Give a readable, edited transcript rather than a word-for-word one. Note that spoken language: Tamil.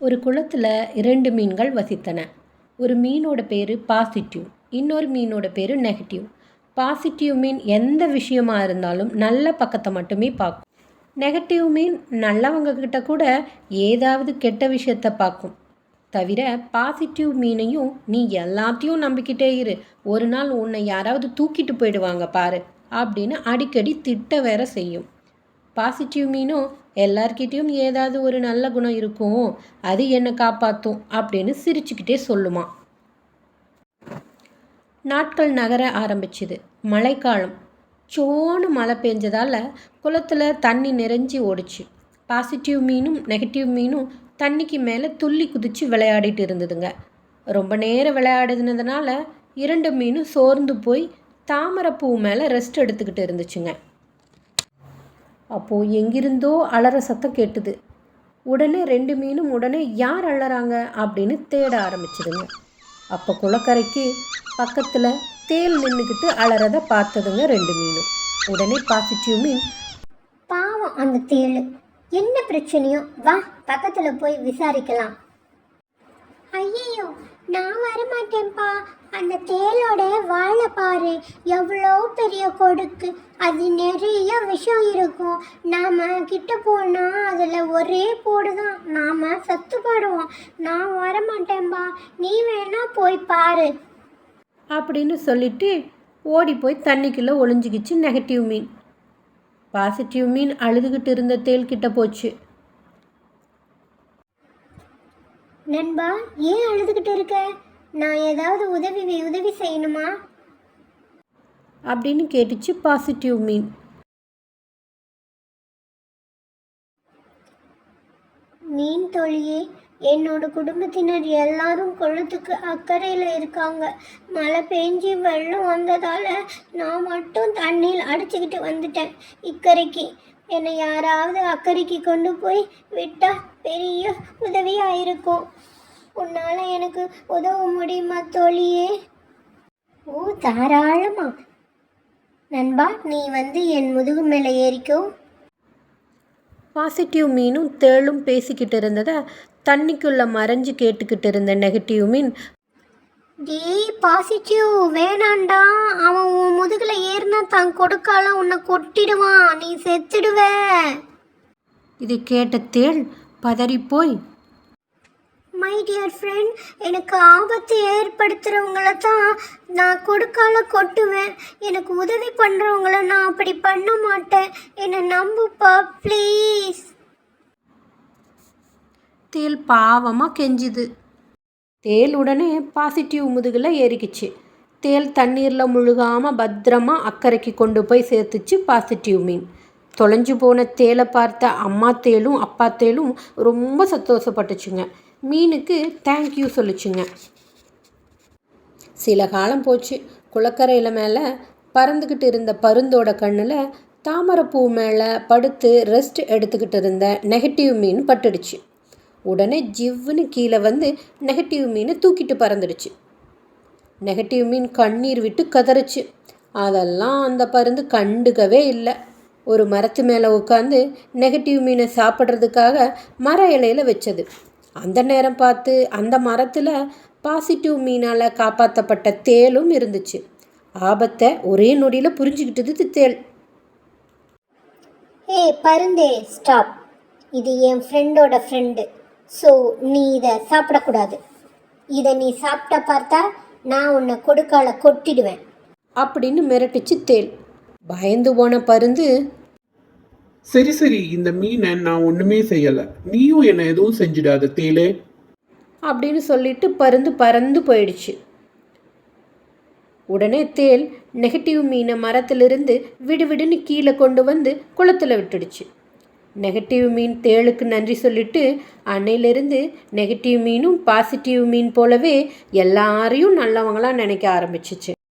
ஒரு குளத்தில் 2 மீன்கள் வசித்தன. ஒரு மீனோட பேர் பாசிட்டிவ், இன்னொரு மீனோட பேர் நெகட்டிவ். பாசிட்டிவ் மீன் எந்த விஷயமா இருந்தாலும் நல்ல பக்கத்தை மட்டுமே பார்க்கும். நெகட்டிவ் மீன் நல்லவங்க கிட்ட கூட ஏதாவது கெட்ட விஷயத்தை பார்க்கும். தவிர பாசிட்டிவ் மீனையும் நீ எல்லாத்தையும் நம்பிக்கிட்டே இரு, ஒரு நாள் உன்னை யாராவது தூக்கிட்டு போயிடுவாங்க பாரு அப்படின்னு அடிக்கடி திட்ட வேற செய்யும். பாசிட்டிவ் மீனும் எல்லார்கிட்டையும் ஏதாவது ஒரு நல்ல குணம் இருக்கும், அது என்னை காப்பாற்றும் அப்படின்னு சிரிச்சுக்கிட்டே சொல்லுமா. நாட்கள் நகர ஆரம்பிச்சுது. மழைக்காலம். சோன்னு மழை பெஞ்சதால் குளத்தில் தண்ணி நிறைஞ்சி ஓடிச்சு. பாசிட்டிவ் மீனும் நெகட்டிவ் மீனும் தண்ணிக்கு மேலே துள்ளி குதித்து விளையாடிட்டு இருந்ததுங்க. ரொம்ப நேரம் விளையாடுனதுனால 2 மீனும் சோர்ந்து போய் தாமரைப்பூ மேலே ரெஸ்ட் எடுத்துக்கிட்டு இருந்துச்சுங்க. அப்போது எங்கிருந்தோ அலற சத்தம் கேட்டுது. உடனே 2 மீனும் உடனே யார் அலறாங்க அப்படின்னு தேட ஆரம்பிச்சிதுங்க. அப்போ குளக்கரைக்கு பக்கத்தில் தேல் நின்றுக்கிட்டு அலறதை பார்த்ததுங்க 2 மீனும். உடனே பாசிட்டிவ் மீன், பாவம் அந்த தேள், என்ன பிரச்சனையோ, வா பக்கத்தில் போய் விசாரிக்கலாம். ஐயோ, நான் வரமாட்டேன்ப்பா, அந்த தேளோட வாழை பாரு, எவ்வளோ பெரிய கொடுக்கு, அது நிறைய விஷம் இருக்கும், நாம் கிட்ட போனால் அதில் ஒரே போடு தான், நாம் சத்து போடுவோம். நான் வரமாட்டேன்பா, நீ வேணா போய் பாரு அப்படின்னு சொல்லிட்டு ஓடி போய் தண்ணிக்குள்ளே ஒளிஞ்சிக்கிச்சு நெகட்டிவ் மீன். பாசிட்டிவ் மீன் அழுதுகிட்டு இருந்த தேள்கிட்ட போச்சு. நண்பா, ஏன் அழுதுகிட்டு இருக்க? நான் ஏதாவது உதவி செய்யணுமா அப்படின்னு கேட்டுச்சு பாசிட்டிவ் மீன். மீன் தொழியே, என்னோட குடும்பத்தினர் எல்லாரும் குளத்துக்கு அக்கறையில் இருக்காங்க. மழை பெஞ்சி வெள்ளம் வந்ததால் நான் மட்டும் தண்ணியில் அடிச்சுக்கிட்டு வந்துட்டேன் இக்கரைக்கு. என்னை யாராவது அக்கறைக்கு கொண்டு போய் விட்டால் பெரிய உதவியாக இருக்கும். உன்னால் எனக்கு உதவ முடியுமா தோழியே? ஓ, தாராளமா நண்பா, நீ என் முதுகு மேலே ஏறிக்கோ. பாசிட்டிவ் மீனும் தேளும் பேசிக்கிட்டு இருந்ததை தண்ணிக்குள்ளே மறைஞ்சு கேட்டுக்கிட்டு இருந்த நெகட்டிவ் மீன், டேய் பாசிட்டிவ், வேணாண்டா, அவன் உன் முதுகில் ஏறினா தான் கொடுக்கால உன்னை கொட்டிடுவான், நீ செத்துடுவ. இது கேட்ட தேள் பதறிப்போய், மை டியர் ஃப்ரெண்ட், எனக்கு ஆபத்து ஏற்படுத்துகிறவங்கள தான் நான் கொடுக்கால கொட்டுவேன். எனக்கு உதவி பண்ணுறவங்கள நான் அப்படி பண்ண மாட்டேன். என்னை நம்புப்பா ப்ளீஸ். தேள் பாவமாக கெஞ்சுது. தேள் உடனே பாசிட்டிவ் முதுகில் ஏறிக்கிச்சு. தேள் தண்ணீரில் முழுகாமல் பத்திரமா அக்கறைக்கு கொண்டு போய் சேர்த்துச்சு பாசிட்டிவ் மீன். தொலைஞ்சு போன தேளை பார்த்த அம்மா தேளும் அப்பா தேளும் ரொம்ப சந்தோஷப்பட்டுச்சுங்க. மீனுக்கு தேங்க்யூ சொல்லிச்சுங்க. சில காலம் போச்சு. குளக்கரையில் மேலே பறந்துக்கிட்டு இருந்த பருந்தோட கண்ணில் தாமரைப்பூ மேலே படுத்து ரெஸ்ட் எடுத்துக்கிட்டு இருந்த நெகட்டிவ் மீன் பட்டுடுச்சு. உடனே ஜிவ்வுன்னு கீழே நெகட்டிவ் மீனை தூக்கிட்டு பறந்துடுச்சு. நெகட்டிவ் மீன் கண்ணீர் விட்டு கதறிச்சு. அதெல்லாம் அந்த பருந்து கண்டுக்கவே இல்லை. ஒரு மரத்து மேலே உட்காந்து நெகட்டிவ் மீனை சாப்பிட்றதுக்காக மர இலையில் வச்சது. அந்த நேரம் பார்த்து அந்த மரத்தில் பாசிட்டிவ் மீனால் காப்பாற்றப்பட்ட தேளும் இருந்துச்சு. ஆபத்தை ஒரே நொடியில் புரிஞ்சுக்கிட்டது தேள். பருந்தே, ஸ்டாப். இது என் ஃப்ரெண்டோட ஃப்ரெண்டு. ஸோ நீ இதை சாப்பிடக்கூடாது. இதை நீ சாப்பிட்ட பார்த்தா நான் உன்னை கொடுக்கால கொட்டிடுவேன் அப்படின்னு மிரட்டிச்சு தேள். பயந்து போன பருந்து, சரி, இந்த மீனை நான் ஒன்றுமே செய்யலை, நீயும் என்னை எதுவும் செஞ்சிடாத தேளே அப்படின்னு சொல்லிட்டு பருந்து பறந்து போயிடுச்சு. உடனே தேள் நெகட்டிவ் மீனை மரத்திலிருந்து விடுவிடுன்னு கீழே கொண்டு குளத்தில் விட்டுடுச்சு. நெகட்டிவ் மீன் தேளுக்கு நன்றி சொல்லிட்டு அன்னையிலிருந்து நெகட்டிவ் மீனும் பாசிட்டிவ் மீன் போலவே எல்லாரையும் நல்லவங்களாக நினைக்க ஆரம்பிச்சிச்சு.